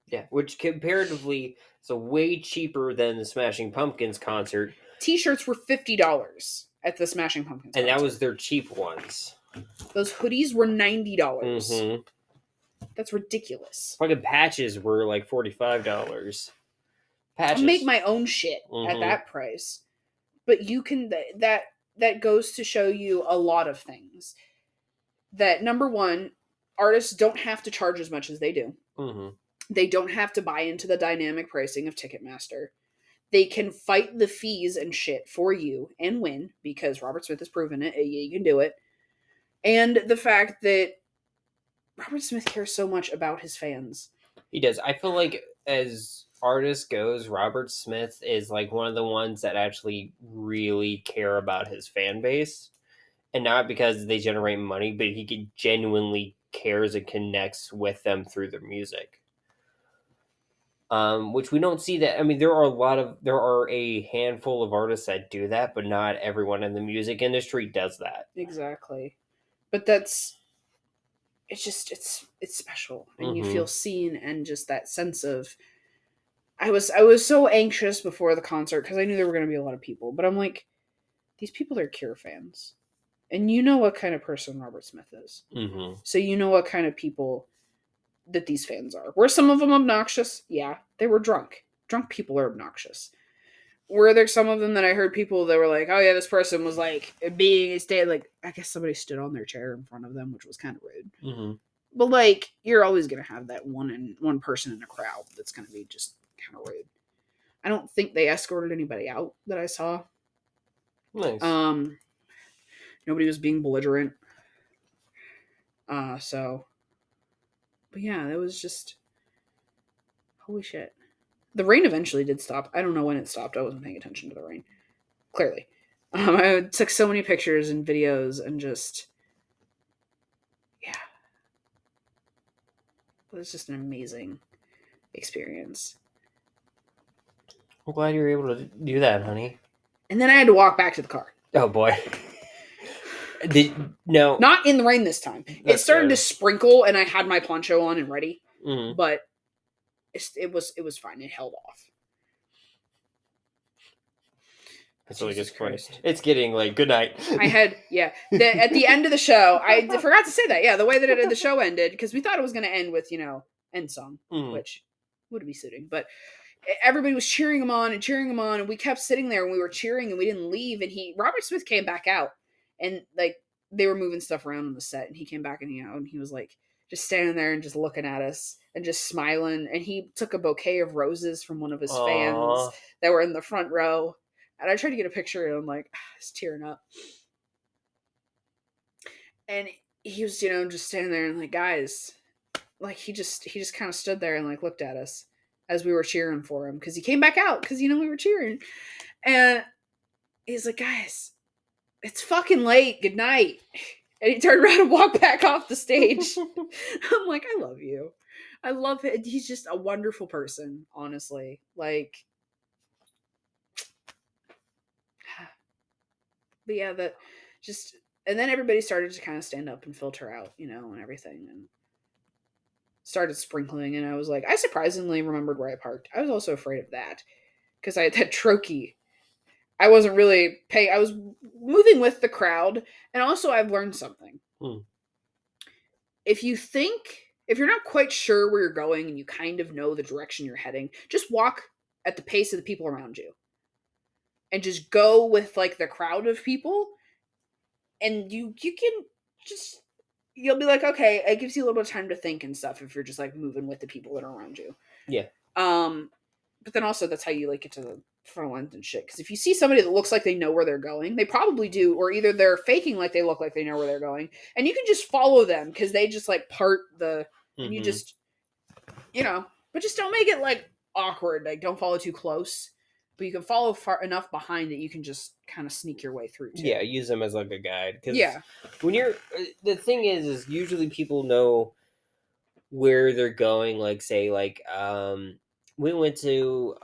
Yeah, which comparatively is way cheaper than the Smashing Pumpkins concert. T-shirts were $50 at the Smashing Pumpkins concert. And that was their cheap ones. Those hoodies were $90. That's ridiculous. Fucking patches were like $45. Patches. I'll make my own shit at that price. But you can, that goes to show you a lot of things. That, number one, artists don't have to charge as much as they do. They don't have to buy into the dynamic pricing of Ticketmaster. They can fight the fees and shit for you and win, because Robert Smith has proven it. You can do it. And the fact that Robert Smith cares so much about his fans. He does. I feel like as artist goes, Robert Smith is like one of the ones that actually really care about his fan base. And not because they generate money, but he genuinely cares and connects with them through their music. Which we don't see that. I mean, there are a handful of artists that do that, but not everyone in the music industry does that. Exactly. But it's special, and you feel seen, and just that sense of, I was so anxious before the concert because I knew there were going to be a lot of people, but I'm like, these people are Cure fans, and you know what kind of person Robert Smith is, so you know what kind of people that these fans are. Were some of them obnoxious? Yeah, they were drunk. Drunk people are obnoxious. Were there some of them that I heard people that were like, oh yeah, this person was like like, I guess somebody stood on their chair in front of them, which was kind of rude. But like, you're always going to have that one person in a crowd that's going to be just kind of rude. I don't think they escorted anybody out that I saw. Nice. Nobody was being belligerent. So, but yeah, that was just, holy shit. The rain eventually did stop. I don't know when it stopped. I wasn't paying attention to the rain. Clearly. I took so many pictures and videos and just, yeah. It was just an amazing experience. I'm glad you were able to do that, honey. And then I had to walk back to the car. Oh boy. No. Not in the rain this time. It started to sprinkle and I had my poncho on and ready. Mm-hmm. But it was fine. It held off. That's really just funny. It's getting like good night. I had at the end of the show, I forgot to say that. Yeah, the way that the show ended, because we thought it was going to end with end song, which would be suiting, but everybody was cheering him on, and we kept sitting there and we were cheering and we didn't leave. And Robert Smith came back out, and like they were moving stuff around on the set, and he came back and he was like just standing there and just looking at us and just smiling. And he took a bouquet of roses from one of his fans that were in the front row. And I tried to get a picture and I'm like, I was tearing up. And he was, just standing there and like, guys, like he just kind of stood there and like looked at us as we were cheering for him. Cause he came back out cause we were cheering. And he's like, guys, it's fucking late. Good night. And he turned around and walked back off the stage. I'm like, I love you. I love it. He's just a wonderful person, honestly. Like, but yeah, and then everybody started to kind of stand up and filter out, and everything, and started sprinkling. And I was like, I surprisingly remembered where I parked. I was also afraid of that because I had that trochee. I wasn't really I was moving with the crowd, and also I've learned something. If you're not quite sure where you're going and you kind of know the direction you're heading, just walk at the pace of the people around you. And just go with like the crowd of people, and you can just, you'll be like, okay, it gives you a little bit of time to think and stuff if you're just like moving with the people that are around you. Yeah. But then also that's how you like get to the front lines and shit. Because if you see somebody that looks like they know where they're going, they probably do, or either they're faking like they look like they know where they're going, and you can just follow them because they just like part the, and you just, but just don't make it like awkward. Like don't follow too close. But you can follow far enough behind that you can just kind of sneak your way through too. Yeah, use them as like a guide. When you're, the thing is usually people know where they're going. Like say, like we went to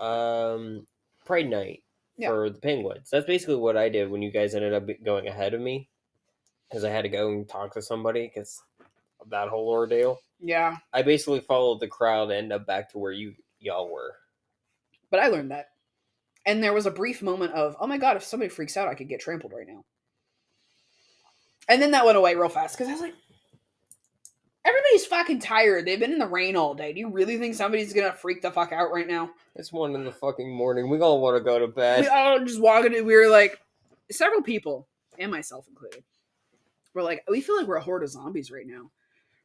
Pride Night for the Penguins. That's basically what I did when you guys ended up going ahead of me, because I had to go and talk to somebody because of that whole ordeal. Yeah, I basically followed the crowd and ended up back to where y'all were. But I learned that. And there was a brief moment of, oh my god, if somebody freaks out, I could get trampled right now. And then that went away real fast, because I was like, everybody's fucking tired. They've been in the rain all day. Do you really think somebody's gonna freak the fuck out right now? It's 1 in the fucking morning. We all want to go to bed. We all just walking in. We were like, several people, and myself included, we're like, we feel like we're a horde of zombies right now.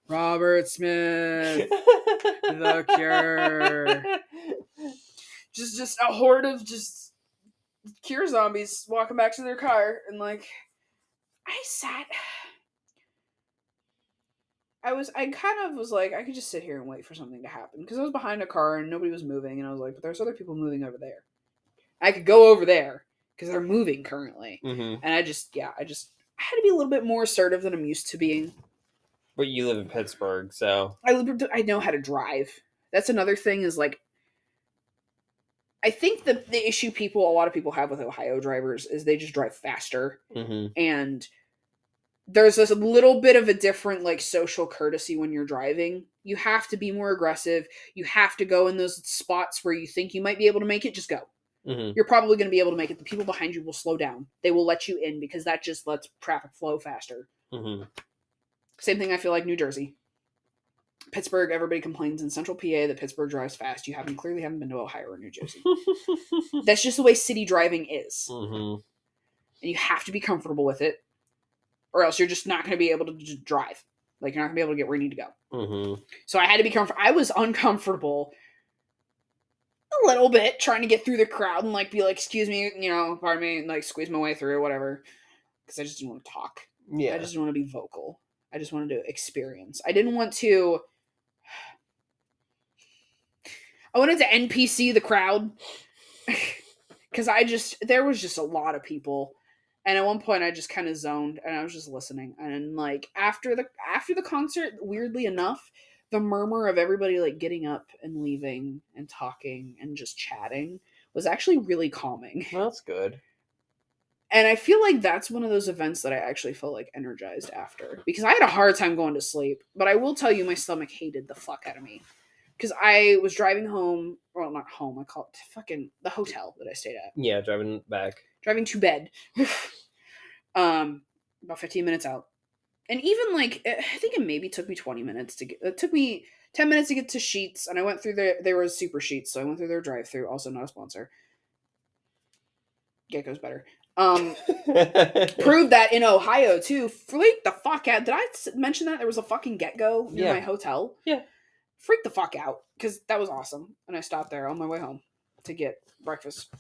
Robert Smith, The Cure. Just a horde of just Cure zombies walking back to their car, and like I kind of was like, I could just sit here and wait for something to happen, because I was behind a car and nobody was moving, and I was like, but there's other people moving over there. I could go over there because they're moving currently. And I had to be a little bit more assertive than I'm used to being. But you live in Pittsburgh, so I know how to drive. That's another thing, is like, I think the issue a lot of people have with Ohio drivers is they just drive faster. And there's this little bit of a different like social courtesy when you're driving. You have to be more aggressive. You have to go in those spots where you think you might be able to make it. Just go. You're probably going to be able to make it. The people behind you will slow down. They will let you in because that just lets traffic flow faster. Same thing I feel like New Jersey. Pittsburgh, everybody complains in Central PA that Pittsburgh drives fast. You clearly haven't been to Ohio or New Jersey. That's just the way city driving is. And you have to be comfortable with it, or else you're just not going to be able to just drive. Like, you're not going to be able to get where you need to go. So I had to be comfortable. I was uncomfortable a little bit trying to get through the crowd and like be like, excuse me, pardon me, and like squeeze my way through or whatever. Because I just didn't want to talk. I just didn't want to be vocal. I just wanted to experience. I wanted to NPC the crowd. Because there was just a lot of people. And at one point I just kind of zoned and I was just listening. And like after the concert, weirdly enough, the murmur of everybody like getting up and leaving and talking and just chatting was actually really calming. Well, that's good. And I feel like that's one of those events that I actually felt like energized after, because I had a hard time going to sleep, but I will tell you my stomach hated the fuck out of me. Because I was driving home, well, not home, I call it fucking the hotel that I stayed at. Yeah, driving back. Driving to bed. About 15 minutes out. And even like, I think it maybe took me 20 minutes to get, it took me 10 minutes to get to Sheets, and I went through there was Super Sheets, so I went through their drive-thru, also not a sponsor. Gecko's better. Proved that in Ohio too. Freak the fuck out. Did I mention that there was a fucking Get-Go near my hotel? Yeah. Freak the fuck out, because that was awesome. And I stopped there on my way home to get breakfast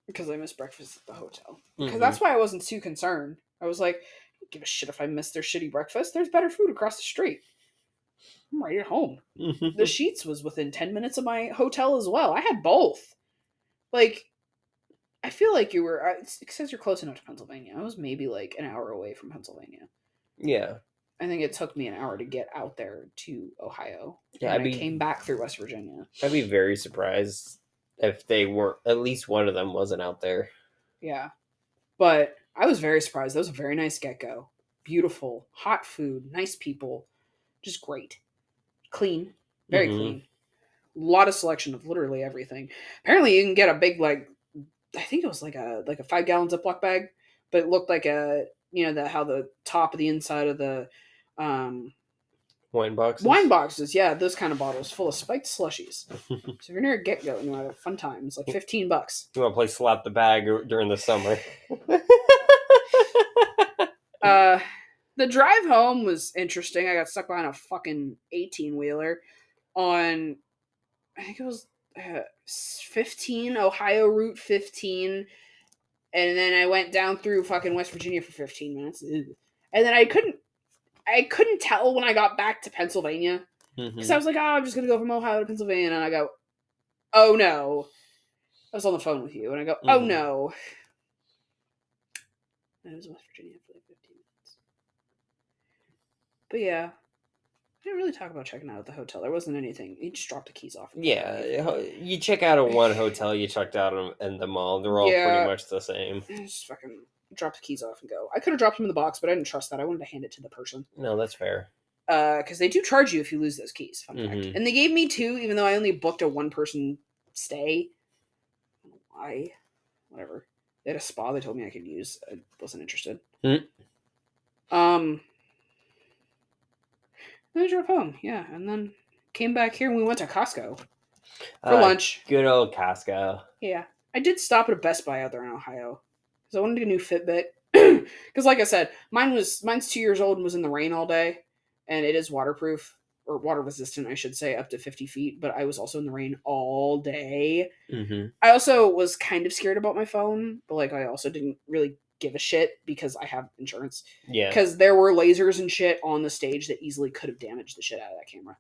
because I missed breakfast at the hotel. Because that's why I wasn't too concerned. I was like, I don't give a shit if I miss their shitty breakfast. There's better food across the street. I'm right at home. The Sheets was within 10 minutes of my hotel as well. I had both. Like, I feel like you were, it says you're close enough to Pennsylvania. I was maybe like an hour away from Pennsylvania. Yeah. I think it took me an hour to get out there to Ohio. Yeah, and I came back through West Virginia. I'd be very surprised if they weren't, at least one of them wasn't out there. Yeah. But I was very surprised. That was a very nice Get-Go. Beautiful. Hot food. Nice people. Just great. Clean. Very clean. A lot of selection of literally everything. Apparently you can get a big, like, I think it was like a 5-gallon Ziploc bag, but it looked like how the top of the inside of the wine boxes. Yeah, those kind of bottles full of spiked slushies. So if you're near a Get-Go and you want to have a fun time, it's like $15. You want to play Slap the Bag during the summer. The drive home was interesting. I got stuck behind a fucking 18-wheeler on, I think it was 15, Ohio Route 15, and then I went down through fucking West Virginia for 15 minutes, and then I couldn't tell when I got back to Pennsylvania, because I was like, I'm just gonna go from Ohio to Pennsylvania, and I go, oh no, I was on the phone with you, and I go, oh no, and it was West Virginia for like 15 minutes, but yeah. I didn't really talk about checking out at the hotel. There wasn't anything. You just dropped the keys off. Yeah, you check out at one hotel, you checked out in the mall. They're all pretty much the same. Just fucking drop the keys off and go. I could have dropped them in the box, but I didn't trust that. I wanted to hand it to the person. No, that's fair. Because they do charge you if you lose those keys. Fun fact. And they gave me 2, even though I only booked a 1-person stay. I don't know why. Whatever. They had a spa they told me I could use. I wasn't interested. Then I drove home, yeah, and then came back here and we went to Costco for lunch. Good old Costco. Yeah. I did stop at a Best Buy out there in Ohio because I wanted a new Fitbit. Because like I said, mine's 2 years old and was in the rain all day, and it is waterproof, or water resistant, I should say, up to 50 feet, but I was also in the rain all day. I also was kind of scared about my phone, but like I also didn't really give a shit because I have insurance. Yeah. Because there were lasers and shit on the stage that easily could have damaged the shit out of that camera.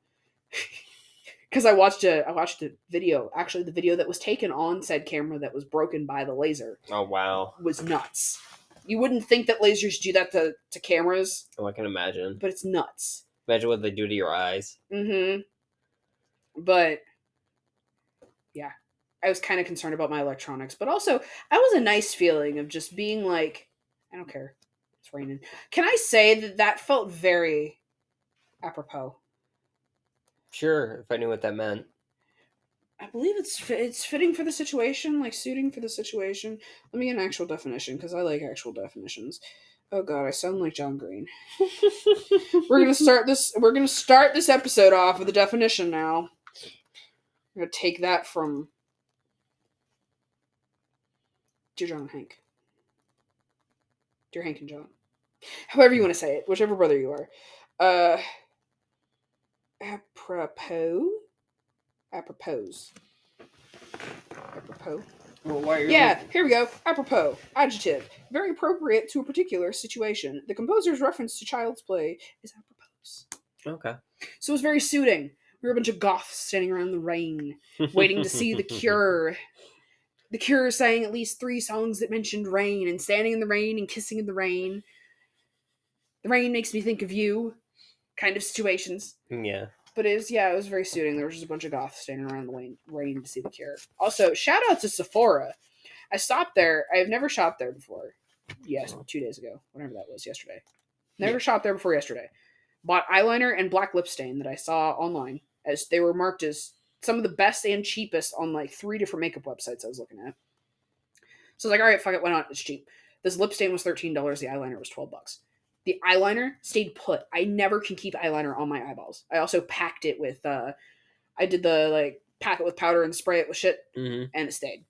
Because I watched a video, actually the video that was taken on said camera that was broken by the laser. Oh wow. Was nuts. You wouldn't think that lasers do that to cameras. Oh, I can imagine. But it's nuts. Imagine what they do to your eyes. But yeah. I was kind of concerned about my electronics, but also I was a nice feeling of just being like, I don't care. It's raining. Can I say that felt very apropos? Sure, if I knew what that meant. I believe it's fitting for the situation, like suiting for the situation. Let me get an actual definition, because I like actual definitions. Oh god, I sound like John Green. We're gonna start this episode off with a definition now. I'm gonna take that from Dear John and Hank. Dear Hank and John. However you want to say it, whichever brother you are. Apropos. Well, why are you... Yeah, here we go. Apropos. Adjective. Very appropriate to a particular situation. The composer's reference to child's play is apropos. Okay. So it was very suiting. We were a bunch of goths standing around in the rain, waiting to see The Cure. The Cure sang at least 3 songs that mentioned rain, and standing in the rain and kissing in the rain. The rain makes me think of you. Kind of situations. Yeah. but it was very suiting. There was just a bunch of goths standing around the rain to see The Cure. Also, shout out to Sephora. I stopped there. I have never shopped there before. Yes, 2 days ago, whatever that was, yesterday. Never shopped there before yesterday. Bought eyeliner and black lip stain that I saw online, as they were marked as some of the best and cheapest on like 3 different makeup websites I was looking at. So I was like, all right, fuck it, why not? It's cheap. This lip stain was $13. The eyeliner was $12. The eyeliner stayed put. I never can keep eyeliner on my eyeballs. I also packed it with, I did the like pack it with powder and spray it with shit, and it stayed.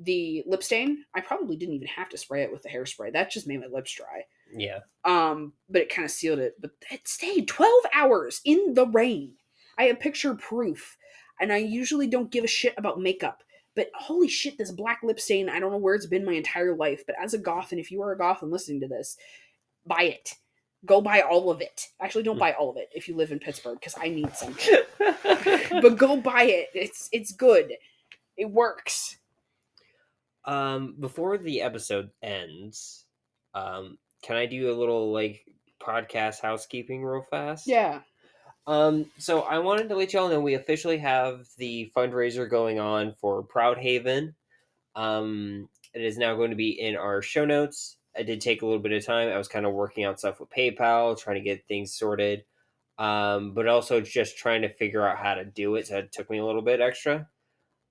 The lip stain, I probably didn't even have to spray it with the hairspray. That just made my lips dry. Yeah. But it kind of sealed it. But it stayed 12 hours in the rain. I have picture proof. And I usually don't give a shit about makeup. But holy shit, this black lip stain, I don't know where it's been my entire life. But as a goth, and if you are a goth and listening to this, buy it. Go buy all of it. Actually, don't buy all of it if you live in Pittsburgh, because I need some. But go buy it. It's good. It works. Before the episode ends, can I do a little like podcast housekeeping real fast? Yeah. So I wanted to let y'all know we officially have the fundraiser going on for Proudhaven. It is now going to be in our show notes. I did take a little bit of time. I was kind of working out stuff with PayPal, trying to get things sorted, but also just trying to figure out how to do it. So it took me a little bit extra.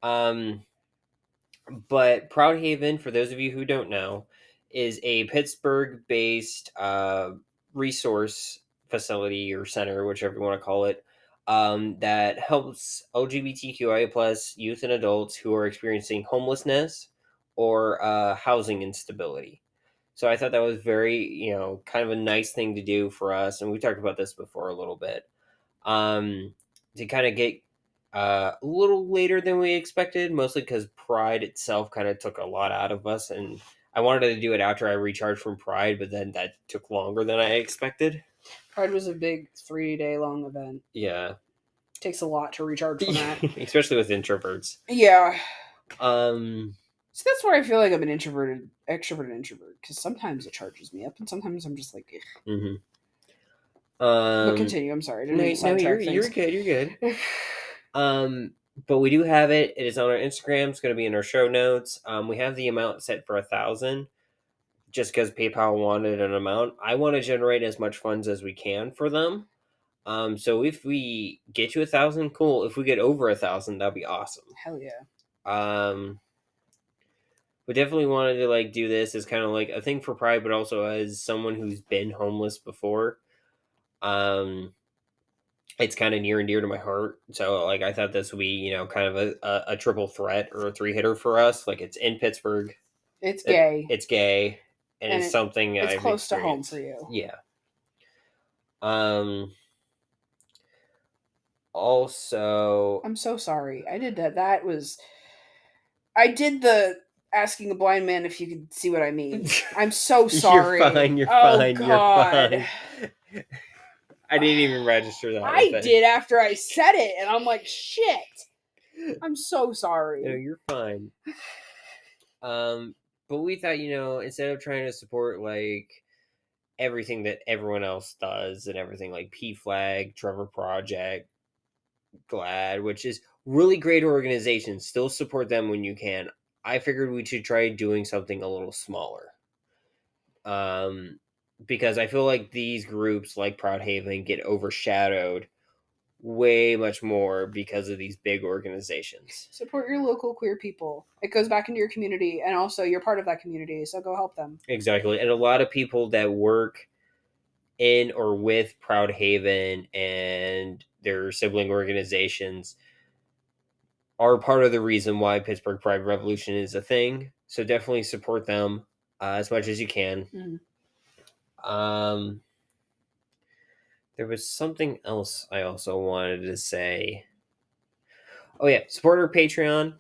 But Proudhaven, for those of you who don't know, is a Pittsburgh-based resource facility or center, whichever you want to call it, that helps LGBTQIA plus youth and adults who are experiencing homelessness or housing instability. So I thought that was very, kind of a nice thing to do for us, and we talked about this before a little bit, to kind of get a little later than we expected, mostly because Pride itself kind of took a lot out of us, and I wanted to do it after I recharged from Pride, but then that took longer than I expected. Pride was a big 3-day long event. Yeah. Takes a lot to recharge from that. Especially with introverts. Yeah. So that's where I feel like I'm an extrovert, because sometimes it charges me up, and sometimes I'm just like, ugh. Mm-hmm. But continue. I'm sorry. You're good. But we do have it. It is on our Instagram. It's going to be in our show notes. We have the amount set for 1,000, just because PayPal wanted an amount. I want to generate as much funds as we can for them. So if we get to 1,000, cool. If we get over 1,000, that'd be awesome. Hell yeah. We definitely wanted to do this as kind of like a thing for Pride, but also as someone who's been homeless before. It's kind of near and dear to my heart. So I thought this would be, kind of a triple threat or a 3-hitter for us. It's in Pittsburgh. It's gay. It's gay. And it's something it's I've close experienced. to home for you. Yeah. Also, I'm so sorry. I did that. I did the asking a blind man if you could see what I mean. I'm so sorry. You're fine. God. You're fine. I didn't even register that. I did after I said it, and I'm like, shit. I'm so sorry. No, you're fine. But we thought, instead of trying to support everything that everyone else does and everything like PFLAG, Trevor Project, GLAD, which is really great organizations, still support them when you can. I figured we should try doing something a little smaller. Because I feel like these groups like Proudhaven get overshadowed way much more because of these big organizations. Support your local queer people. It goes back into your community, and also you're part of that community, so go help them. Exactly. And a lot of people that work in or with Proudhaven and their sibling organizations are part of the reason why Pittsburgh Pride Revolution is a thing. So definitely support them as much as you can. Mm-hmm. There was something else I also wanted to say. Oh yeah, support our Patreon.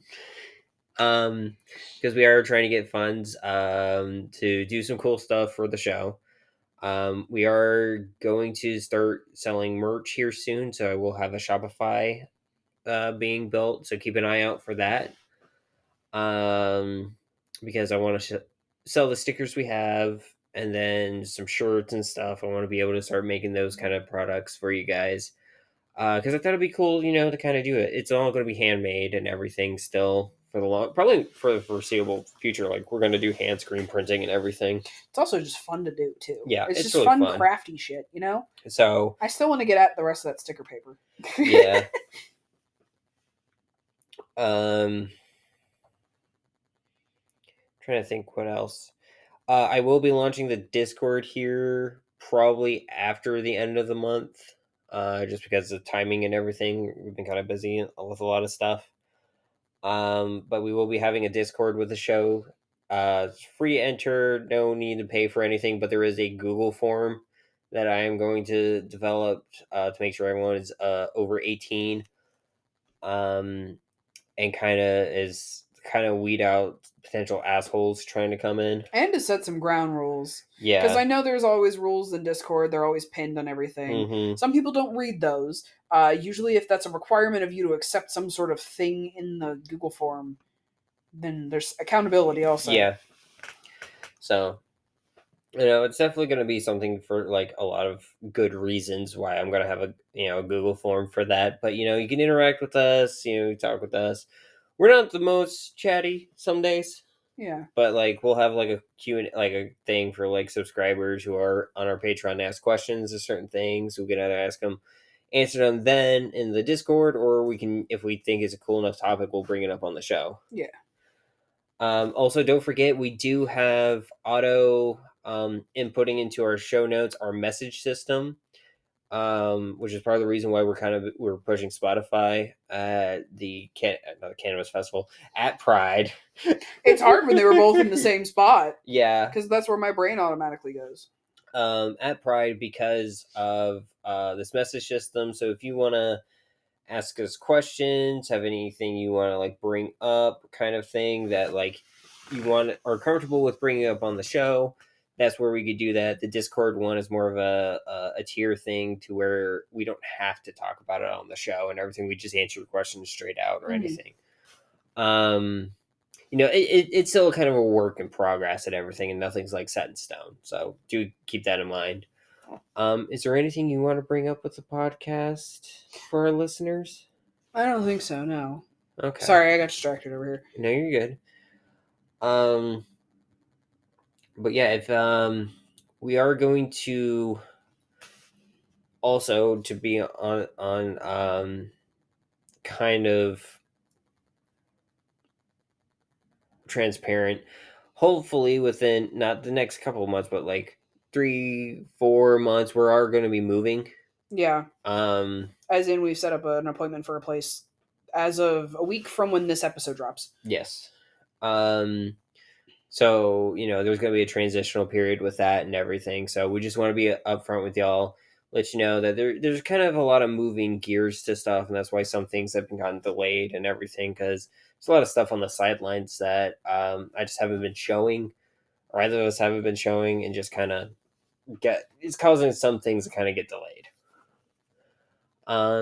Because we are trying to get funds to do some cool stuff for the show. We are going to start selling merch here soon, so I will have a Shopify being built, so keep an eye out for that. Because I want to sell the stickers we have, and then some shirts and stuff. I want to be able to start making those kind of products for you guys. Because I thought it'd be cool, to kind of do it. It's all going to be handmade and everything still probably for the foreseeable future. Like, we're going to do hand screen printing and everything. It's also just fun to do too. Yeah, it's just really fun, crafty shit, So I still want to get at the rest of that sticker paper. Yeah. Trying to think what else. I will be launching the Discord here probably after the end of the month, just because of timing and everything. We've been kind of busy with a lot of stuff. But we will be having a Discord with the show. It's free to enter, no need to pay for anything, but there is a Google form that I am going to develop to make sure everyone is over 18. And kind of weed out potential assholes trying to come in. And to set some ground rules. Yeah. Because I know there's always rules in Discord. They're always pinned on everything. Mm-hmm. Some people don't read those. Usually if that's a requirement of you to accept some sort of thing in the Google form, then there's accountability also. Yeah. So, it's definitely going to be something for like a lot of good reasons why I'm going to have a Google form for that. But you can interact with us, talk with us. We're not the most chatty some days. Yeah. But like we'll have like a Q&A, like a thing for like subscribers who are on our Patreon to ask questions of certain things. We can either ask them, answer them then in the Discord, or we can, if we think it's a cool enough topic, we'll bring it up on the show. Yeah. Also, don't forget we do have auto inputting into our show notes, our message system, which is part of the reason why we're pushing Spotify at the Cannabis Festival at Pride. It's hard when they were both in the same spot. Yeah, because that's where my brain automatically goes. At Pride because of this message system. So if you want to ask us questions, have anything you want to like bring up, kind of thing that like you are comfortable with bringing up on the show, that's where we could do that. The Discord one is more of a tier thing to where we don't have to talk about it on the show and everything. We just answer questions straight out or anything. It's still kind of a work in progress and everything, and nothing's like set in stone. So do keep that in mind. Is there anything you want to bring up with the podcast for our listeners? I don't think so, no. Okay. Sorry, I got distracted over here. No, you're good. But yeah, if we are going to also to be on kind of transparent, hopefully within not the next couple of months, but like 3-4 months, we are going to be moving. Yeah. As in, we've set up an appointment for a place as of a week from when this episode drops. Yes. So, there's going to be a transitional period with that and everything. So we just want to be upfront with y'all, let you know that there's kind of a lot of moving gears to stuff. And that's why some things have been gotten delayed and everything, because there's a lot of stuff on the sidelines that I just haven't been showing, or either of us haven't been showing, and just kind of it's causing some things to kind of get delayed.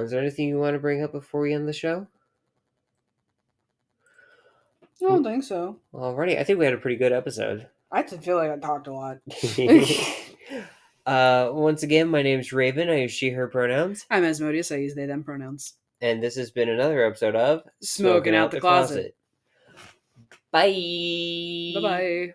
Is there anything you want to bring up before we end the show? I don't think so. Alrighty, I think we had a pretty good episode. I feel like I talked a lot. Once again, my name is Rayven. I use she, her pronouns. I'm Asmodeus. I use they, them pronouns. And this has been another episode of Smoking Out the Closet. Bye. Bye-bye.